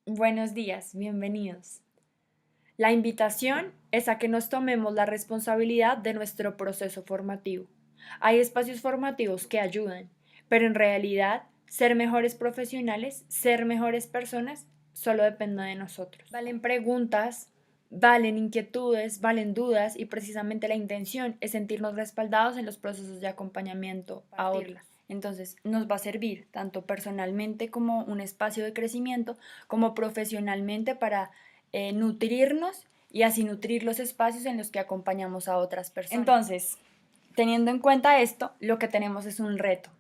Buenos días, bienvenidos. La invitación es a que nos tomemos la responsabilidad de nuestro proceso formativo. Hay espacios formativos que ayudan, pero en realidad ser mejores profesionales, ser mejores personas, solo depende de nosotros. Valen preguntas, valen inquietudes, valen dudas y precisamente la intención es sentirnos respaldados en los procesos de acompañamiento a otros. Entonces, nos va a servir tanto personalmente como un espacio de crecimiento, como profesionalmente para nutrirnos y así nutrir los espacios en los que acompañamos a otras personas. Entonces, teniendo en cuenta esto, lo que tenemos es un reto,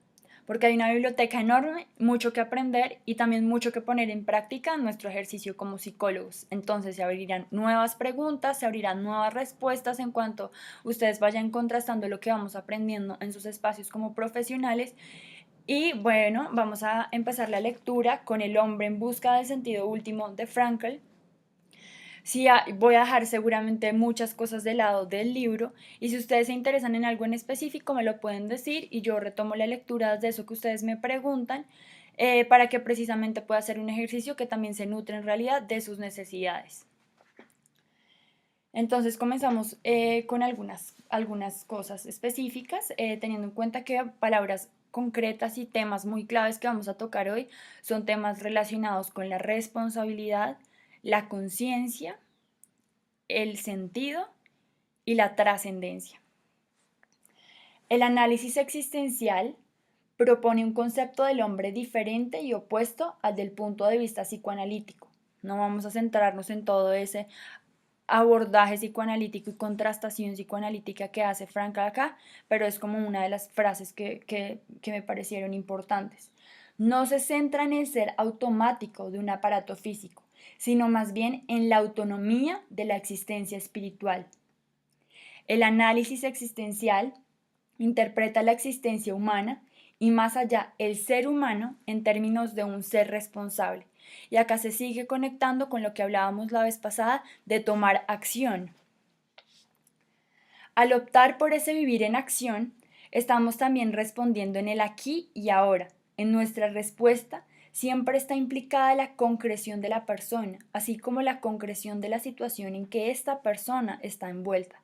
porque hay una biblioteca enorme, mucho que aprender y también mucho que poner en práctica en nuestro ejercicio como psicólogos. Entonces se abrirán nuevas preguntas, se abrirán nuevas respuestas en cuanto ustedes vayan contrastando lo que vamos aprendiendo en sus espacios como profesionales. Y bueno, vamos a empezar la lectura con El hombre en busca del sentido último de Frankl. Sí, voy a dejar seguramente muchas cosas de lado del libro y si ustedes se interesan en algo en específico me lo pueden decir y yo retomo la lectura de eso que ustedes me preguntan para que precisamente pueda hacer un ejercicio que también se nutre en realidad de sus necesidades. Entonces comenzamos con algunas cosas específicas, teniendo en cuenta que palabras concretas y temas muy claves que vamos a tocar hoy son temas relacionados con la responsabilidad, la conciencia, el sentido y la trascendencia. El análisis existencial propone un concepto del hombre diferente y opuesto al del punto de vista psicoanalítico. No vamos a centrarnos en todo ese abordaje psicoanalítico y contrastación psicoanalítica que hace Frankl acá, pero es como una de las frases que me parecieron importantes. No se centra en el ser automático de un aparato físico, sino más bien en la autonomía de la existencia espiritual. El análisis existencial interpreta la existencia humana y más allá el ser humano en términos de un ser responsable. Y acá se sigue conectando con lo que hablábamos la vez pasada de tomar acción. Al optar por ese vivir en acción, estamos también respondiendo en el aquí y ahora. En nuestra respuesta siempre está implicada la concreción de la persona, así como la concreción de la situación en que esta persona está envuelta.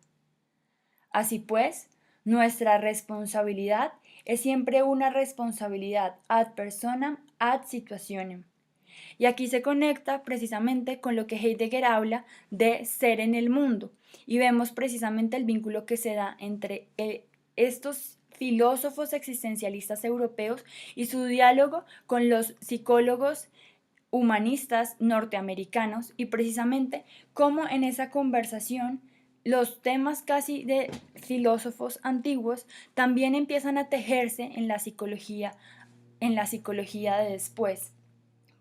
Así pues, nuestra responsabilidad es siempre una responsabilidad ad personam, ad situationem. Y aquí se conecta precisamente con lo que Heidegger habla de ser en el mundo. Y vemos precisamente el vínculo que se da entre estos filósofos existencialistas europeos y su diálogo con los psicólogos humanistas norteamericanos y precisamente cómo en esa conversación los temas casi de filósofos antiguos también empiezan a tejerse en la psicología de después,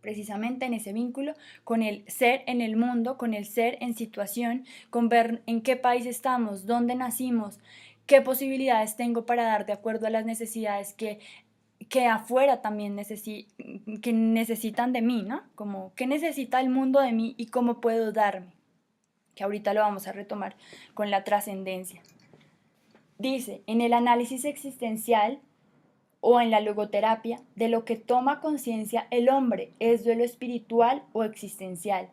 precisamente en ese vínculo con el ser en el mundo, con el ser en situación, con ver en qué país estamos, dónde nacimos, qué posibilidades tengo para dar de acuerdo a las necesidades que afuera también que necesitan de mí, ¿no? Como qué necesita el mundo de mí y cómo puedo darme, que ahorita lo vamos a retomar con la trascendencia. Dice, en el análisis existencial o en la logoterapia, de lo que toma conciencia el hombre es de lo espiritual o existencial,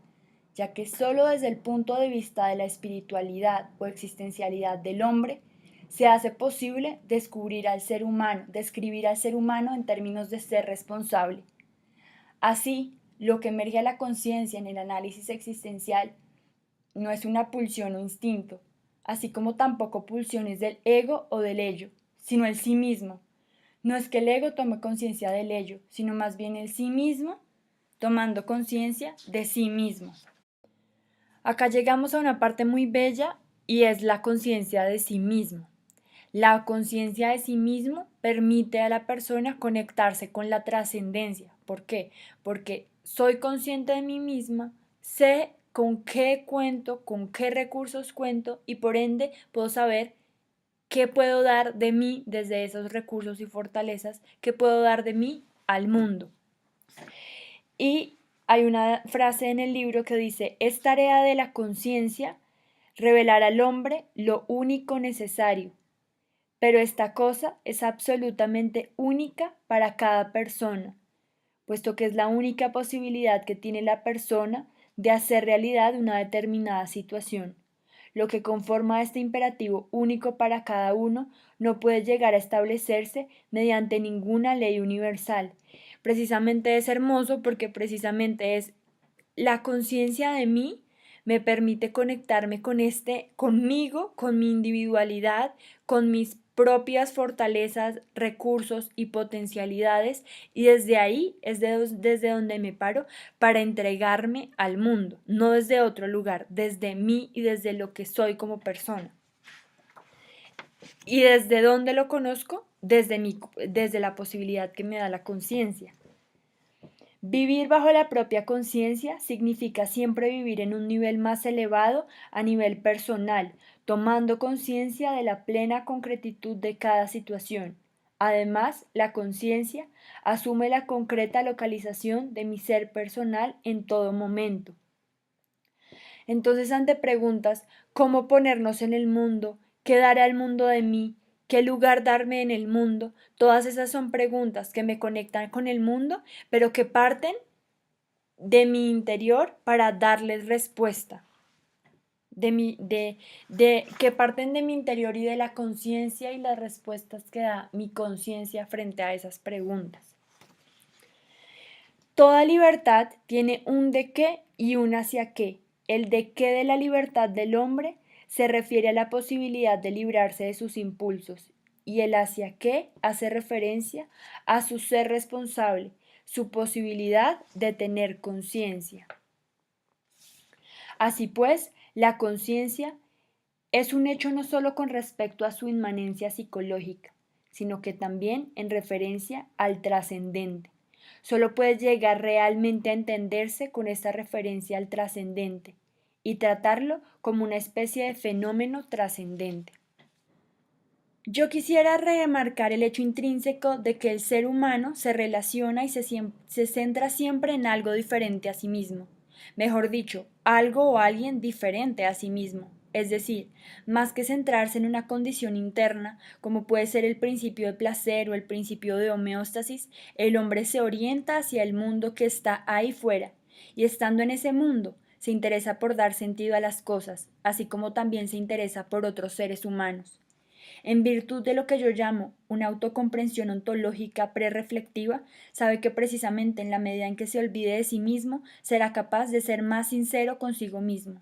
ya que solo desde el punto de vista de la espiritualidad o existencialidad del hombre se hace posible descubrir al ser humano, describir al ser humano en términos de ser responsable. Así, lo que emerge a la conciencia en el análisis existencial no es una pulsión o instinto, así como tampoco pulsiones del ego o del ello, sino el sí mismo. No es que el ego tome conciencia del ello, sino más bien el sí mismo tomando conciencia de sí mismo. Acá llegamos a una parte muy bella y es la conciencia de sí mismo. La conciencia de sí mismo permite a la persona conectarse con la trascendencia. ¿Por qué? Porque soy consciente de mí misma, sé con qué cuento, con qué recursos cuento y por ende puedo saber qué puedo dar de mí desde esos recursos y fortalezas, qué puedo dar de mí al mundo. Y hay una frase en el libro que dice, es tarea de la conciencia revelar al hombre lo único necesario, pero esta cosa es absolutamente única para cada persona, puesto que es la única posibilidad que tiene la persona de hacer realidad una determinada situación. Lo que conforma este imperativo único para cada uno no puede llegar a establecerse mediante ninguna ley universal. Precisamente es hermoso porque precisamente es la conciencia de mí me permite conectarme con conmigo, con mi individualidad, con mis propias fortalezas, recursos y potencialidades, y desde ahí es desde donde me paro para entregarme al mundo, no desde otro lugar, desde mí y desde lo que soy como persona. ¿Y desde dónde lo conozco? Desde la posibilidad que me da la conciencia. Vivir bajo la propia conciencia significa siempre vivir en un nivel más elevado a nivel personal, tomando conciencia de la plena concretitud de cada situación. Además, la conciencia asume la concreta localización de mi ser personal en todo momento. Entonces, ante preguntas, ¿cómo ponernos en el mundo? ¿Qué dará el mundo de mí? ¿Qué lugar darme en el mundo? Todas esas son preguntas que me conectan con el mundo, pero que parten de mi interior para darles respuesta. Que parten de mi interior y de la conciencia y las respuestas que da mi conciencia frente a esas preguntas. Toda libertad tiene un de qué y un hacia qué. El de qué de la libertad del hombre se refiere a la posibilidad de librarse de sus impulsos y el hacia qué hace referencia a su ser responsable, su posibilidad de tener conciencia. Así pues, la conciencia es un hecho no solo con respecto a su inmanencia psicológica, sino que también en referencia al trascendente. Solo puede llegar realmente a entenderse con esta referencia al trascendente y tratarlo como una especie de fenómeno trascendente. Yo quisiera remarcar el hecho intrínseco de que el ser humano se relaciona y se centra siempre en algo diferente a sí mismo. Mejor dicho, algo o alguien diferente a sí mismo. Es decir, más que centrarse en una condición interna, como puede ser el principio de placer o el principio de homeostasis, el hombre se orienta hacia el mundo que está ahí fuera, y estando en ese mundo, se interesa por dar sentido a las cosas, así como también se interesa por otros seres humanos. En virtud de lo que yo llamo una autocomprensión ontológica prereflectiva, sabe que precisamente en la medida en que se olvide de sí mismo, será capaz de ser más sincero consigo mismo.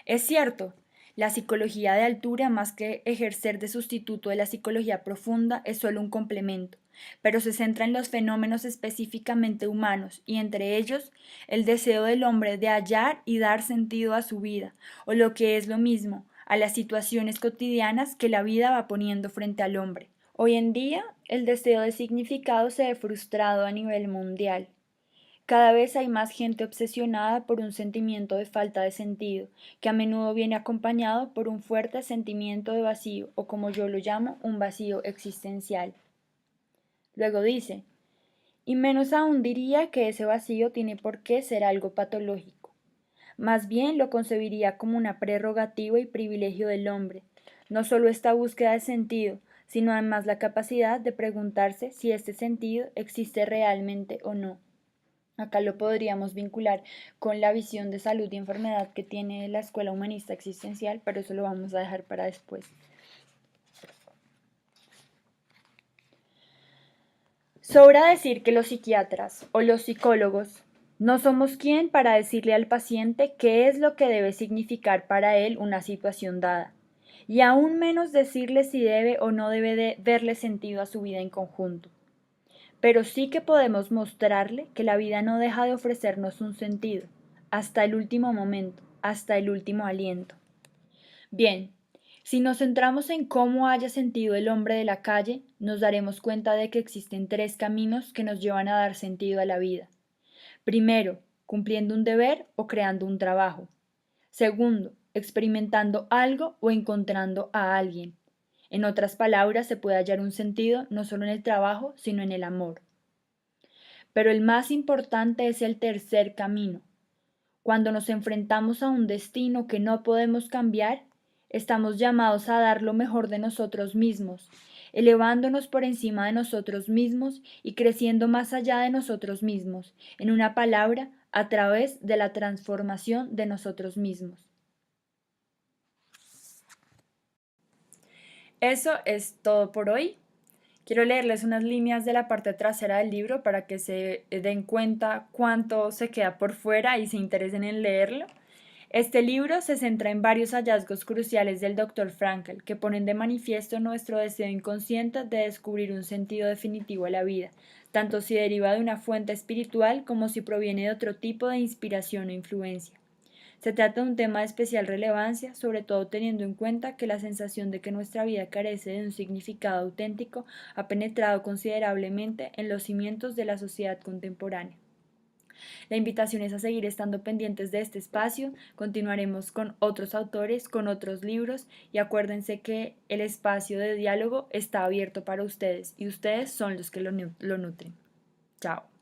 Es cierto, la psicología de altura, más que ejercer de sustituto de la psicología profunda, es solo un complemento, pero se centra en los fenómenos específicamente humanos y entre ellos el deseo del hombre de hallar y dar sentido a su vida, o lo que es lo mismo, a las situaciones cotidianas que la vida va poniendo frente al hombre. Hoy en día, el deseo de significado se ve frustrado a nivel mundial. Cada vez hay más gente obsesionada por un sentimiento de falta de sentido, que a menudo viene acompañado por un fuerte sentimiento de vacío, o como yo lo llamo, un vacío existencial. Luego dice, y menos aún diría que ese vacío tiene por qué ser algo patológico. Más bien lo concebiría como una prerrogativa y privilegio del hombre, no solo esta búsqueda de sentido, sino además la capacidad de preguntarse si este sentido existe realmente o no. Acá lo podríamos vincular con la visión de salud y enfermedad que tiene la Escuela Humanista Existencial, pero eso lo vamos a dejar para después. Sobra decir que los psiquiatras o los psicólogos no somos quien para decirle al paciente qué es lo que debe significar para él una situación dada, y aún menos decirle si debe o no debe verle sentido a su vida en conjunto. Pero sí que podemos mostrarle que la vida no deja de ofrecernos un sentido, hasta el último momento, hasta el último aliento. Bien, si nos centramos en cómo haya sentido el hombre de la calle, nos daremos cuenta de que existen tres caminos que nos llevan a dar sentido a la vida. Primero, cumpliendo un deber o creando un trabajo. Segundo, experimentando algo o encontrando a alguien. En otras palabras, se puede hallar un sentido no solo en el trabajo, sino en el amor. Pero el más importante es el tercer camino. Cuando nos enfrentamos a un destino que no podemos cambiar, estamos llamados a dar lo mejor de nosotros mismos, elevándonos por encima de nosotros mismos y creciendo más allá de nosotros mismos, en una palabra, a través de la transformación de nosotros mismos. Eso es todo por hoy. Quiero leerles unas líneas de la parte trasera del libro para que se den cuenta cuánto se queda por fuera y se interesen en leerlo. Este libro se centra en varios hallazgos cruciales del Dr. Frankl que ponen de manifiesto nuestro deseo inconsciente de descubrir un sentido definitivo a la vida, tanto si deriva de una fuente espiritual como si proviene de otro tipo de inspiración o influencia. Se trata de un tema de especial relevancia, sobre todo teniendo en cuenta que la sensación de que nuestra vida carece de un significado auténtico ha penetrado considerablemente en los cimientos de la sociedad contemporánea. La invitación es a seguir estando pendientes de este espacio, continuaremos con otros autores, con otros libros y acuérdense que el espacio de diálogo está abierto para ustedes y ustedes son los que lo nutren. Chao.